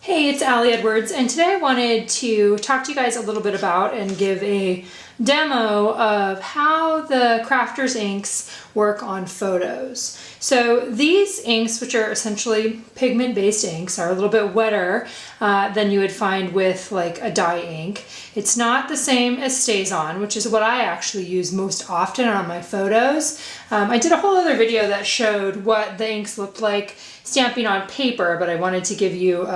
Hey, it's Allie Edwards, and today I wanted to talk to you guys a little bit about and give a demo of how the Crafters inks work on photos. So these inks, which are essentially pigment-based inks, are a little bit wetter than you would find with like a dye ink. It's not the same as StazOn, which is what I actually use most often on my photos. I did a whole other video that showed what the inks looked like stamping on paper, but I wanted to give you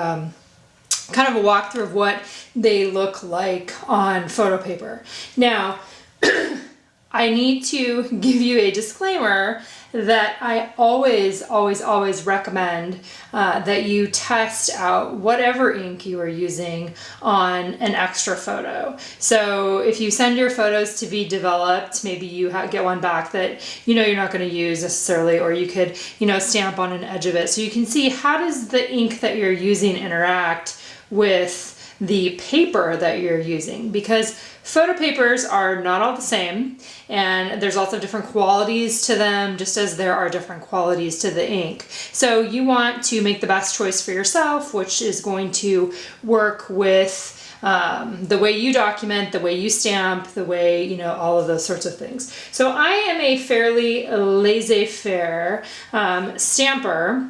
kind of a walkthrough of what they look like on photo paper. Now, I need to give you a disclaimer that I always recommend that you test out whatever ink you are using on an extra photo. So if you send your photos to be developed, maybe you get one back that you know you're not going to use necessarily, or you could, stamp on an edge of it. So you can see, how does the ink that you're using interact with the paper that you're using, because photo papers are not all the same, and there's also different qualities to them, just as there are different qualities to the ink. So you want to make the best choice for yourself, which is going to work with the way you document, the way you stamp, the way, all of those sorts of things. So I am a fairly laissez-faire stamper.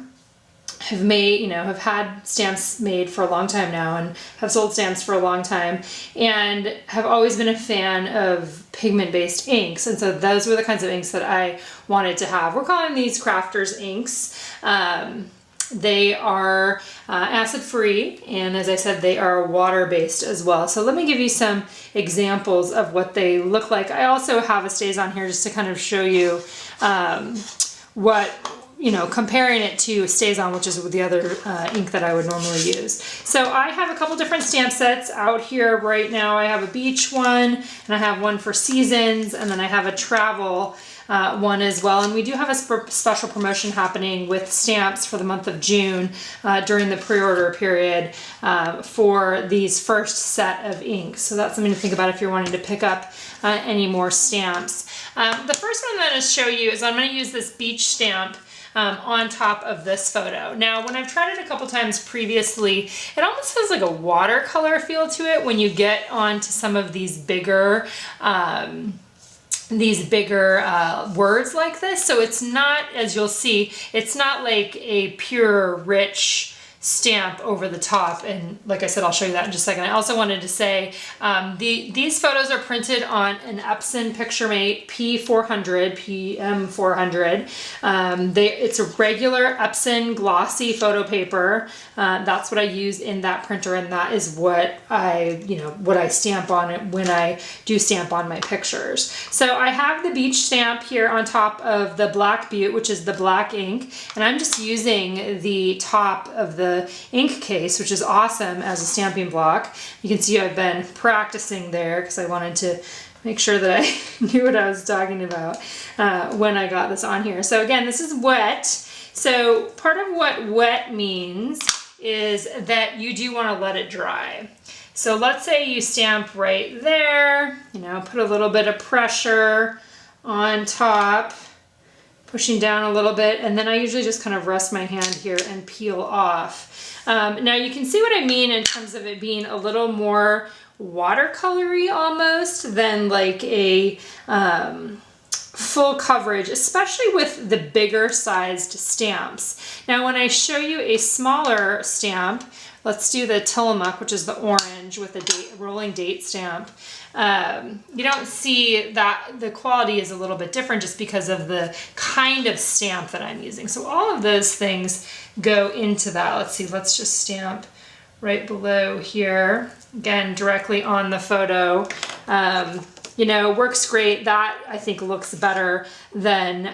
Have had stamps made for a long time now, and have sold stamps for a long time, and have always been a fan of pigment-based inks. And so those were the kinds of inks that I wanted to have. We're calling these Crafters inks. They are acid-free, and as I said, they are water-based as well. So let me give you some examples of what they look like. I also have a StazOn here just to kind of show you comparing it to StazOn, which is the other ink that I would normally use. So I have a couple different stamp sets out here right now. I have a beach one, and I have one for seasons, and then I have a travel one as well. And we do have a special promotion happening with stamps for the month of June during the pre-order period for these first set of inks. So that's something to think about if you're wanting to pick up any more stamps. The first one I'm going to show you is I'm going to use this beach stamp on top of this photo. Now, when I've tried it a couple times previously, it almost has like a watercolor feel to it when you get onto some of these bigger words like this. So it's not, as you'll see, it's not like a pure, rich stamp over the top. And like I said, I'll show you that in just a second. I also wanted to say these photos are printed on an Epson Picturemate P400, PM400. It's a regular Epson glossy photo paper. That's what I use in that printer, and that is what I stamp on it when I do stamp on my pictures. So I have the beach stamp here on top of the Black Butte, which is the black ink, and I'm just using the top of the ink case, which is awesome as a stamping block. You can see I've been practicing there because I wanted to make sure that I knew what I was talking about when I got this on here. So again, this is wet. So part of what wet means is that you do want to let it dry. So let's say you stamp right there, put a little bit of pressure on top, pushing down a little bit, and then I usually just kind of rest my hand here and peel off. Now you can see what I mean in terms of it being a little more watercolory almost than like a full coverage, especially with the bigger sized stamps. Now when I show you a smaller stamp, let's do the Tillamook, which is the orange with a rolling date stamp. You don't see that the quality is a little bit different just because of the kind of stamp that I'm using. So all of those things go into that. Let's see, let's just stamp right below here. Again, directly on the photo. Works great. That I think looks better than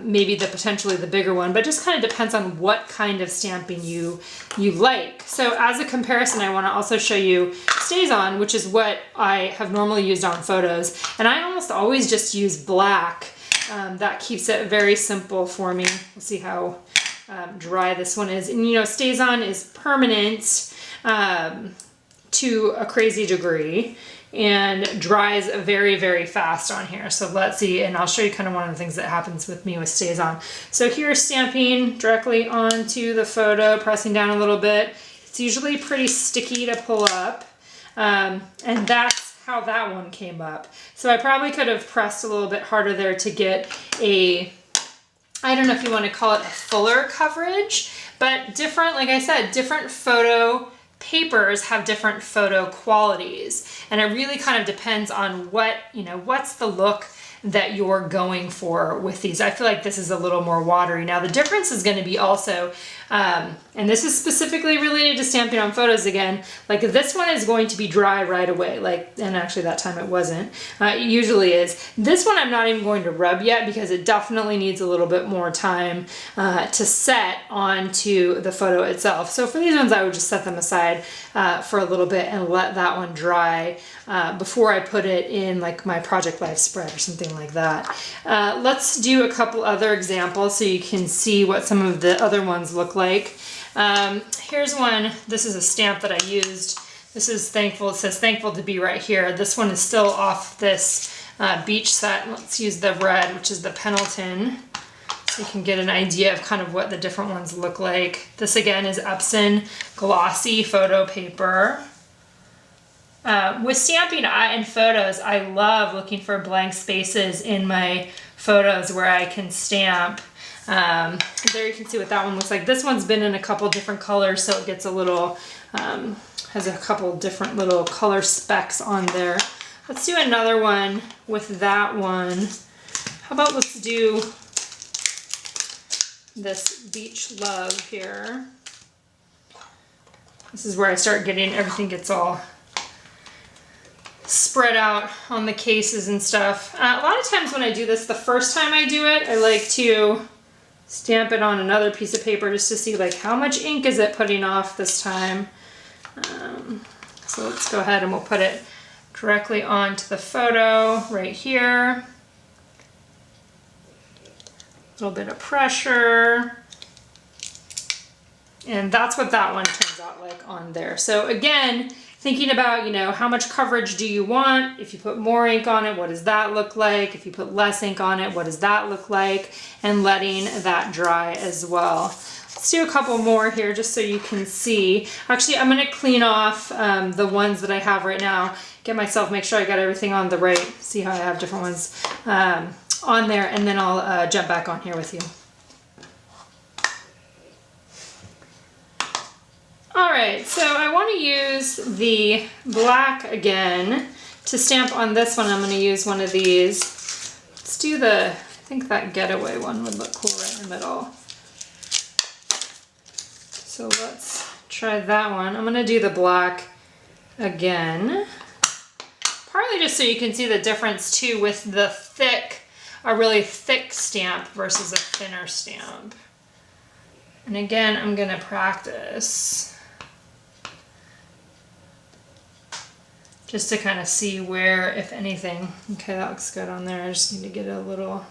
maybe potentially the bigger one, but just kind of depends on what kind of stamping you like. So as a comparison, I want to also show you StazOn, which is what I have normally used on photos, and I almost always just use black. That keeps it very simple for me. We'll see how dry this one is. And StazOn is permanent to a crazy degree, and dries very, very fast on here. So let's see, and I'll show you kind of one of the things that happens with me with StazOn. So here's stamping directly onto the photo, pressing down a little bit. It's usually pretty sticky to pull up. And that's how that one came up. So I probably could have pressed a little bit harder there to get a, I don't know if you want to call it a fuller coverage, but different, like I said, different photo papers have different photo qualities. And it really kind of depends on what, you know, what's the look that you're going for with these. I feel like this is a little more watery. Now the difference is going to be also, and this is specifically related to stamping on photos again, like this one is going to be dry right away, like, and actually that time it wasn't, it usually is. This one I'm not even going to rub yet because it definitely needs a little bit more time to set onto the photo itself. So for these ones I would just set them aside for a little bit and let that one dry before I put it in like my Project Life spread or something like that. Let's do a couple other examples so you can see what some of the other ones look like. Here's one. This is a stamp that I used. This is Thankful. It says Thankful to Be right here. This one is still off this beach set. Let's use the red, which is the Pendleton, so you can get an idea of kind of what the different ones look like. This again is Epson glossy photo paper. With stamping and photos, I love looking for blank spaces in my photos where I can stamp. There you can see what that one looks like. This one's been in a couple different colors, so it gets a little, has a couple different little color specks on there. Let's do another one with that one. How about let's do this Beach Love here. This is where I start getting, everything gets all spread out on the cases and stuff. A lot of times when I do this, the first time I do it, I like to stamp it on another piece of paper just to see like how much ink is it putting off this time. So let's go ahead and we'll put it directly onto the photo right here. A little bit of pressure. And that's what that one turns out like on there. So again, thinking about, you know, how much coverage do you want? If you put more ink on it, what does that look like? If you put less ink on it, what does that look like? And letting that dry as well. Let's do a couple more here just so you can see. Actually, I'm gonna clean off the ones that I have right now, get myself, make sure I got everything on the right, see how I have different ones on there, and then I'll jump back on here with you. All right, so I want to use the black again to stamp on this one. I'm going to use one of these. Let's do the, I think that Getaway one would look cool right in the middle. So let's try that one. I'm going to do the black again. Partly just so you can see the difference too with the thick, a really thick stamp versus a thinner stamp. And again, I'm going to practice just to kind of see where, if anything. Okay, that looks good on there. I just need to get a little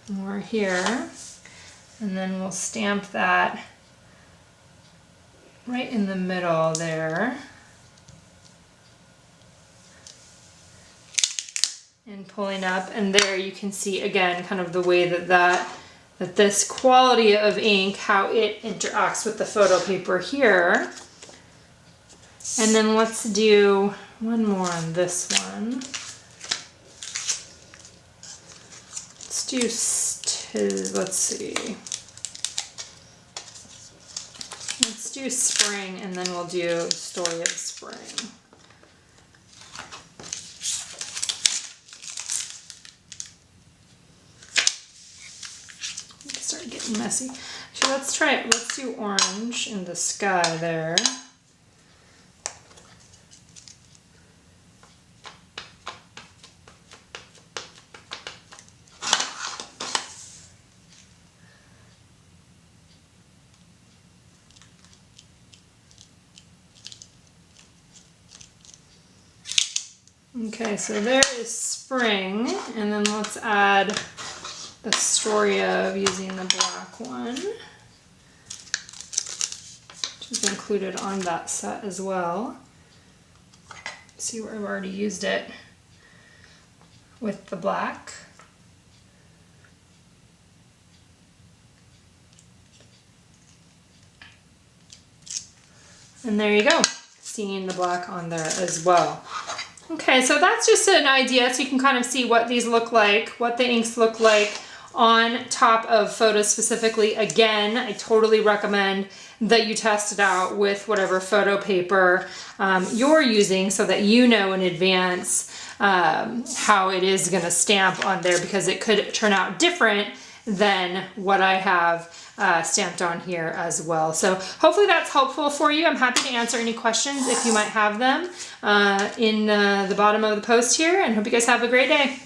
more here. And then we'll stamp that right in the middle there. And pulling up, and there you can see again kind of the way that this quality of ink, how it interacts with the photo paper here. And then let's do one more on this one. Let's do, let's see. Let's do Spring, and then we'll do Story of Spring. Start getting messy. So let's try it. Let's do orange in the sky there. Okay, so there is Spring, and then let's add the Story of using the black one, which is included on that set as well. See where I've already used it with the black. And there you go, seeing the black on there as well. Okay, so that's just an idea so you can kind of see what these look like, what the inks look like on top of photos specifically. Again, I totally recommend that you test it out with whatever photo paper you're using so that you know in advance how it is going to stamp on there, because it could turn out different than what I have stamped on here as well. So hopefully that's helpful for you. I'm happy to answer any questions if you might have them in the bottom of the post here, and hope you guys have a great day.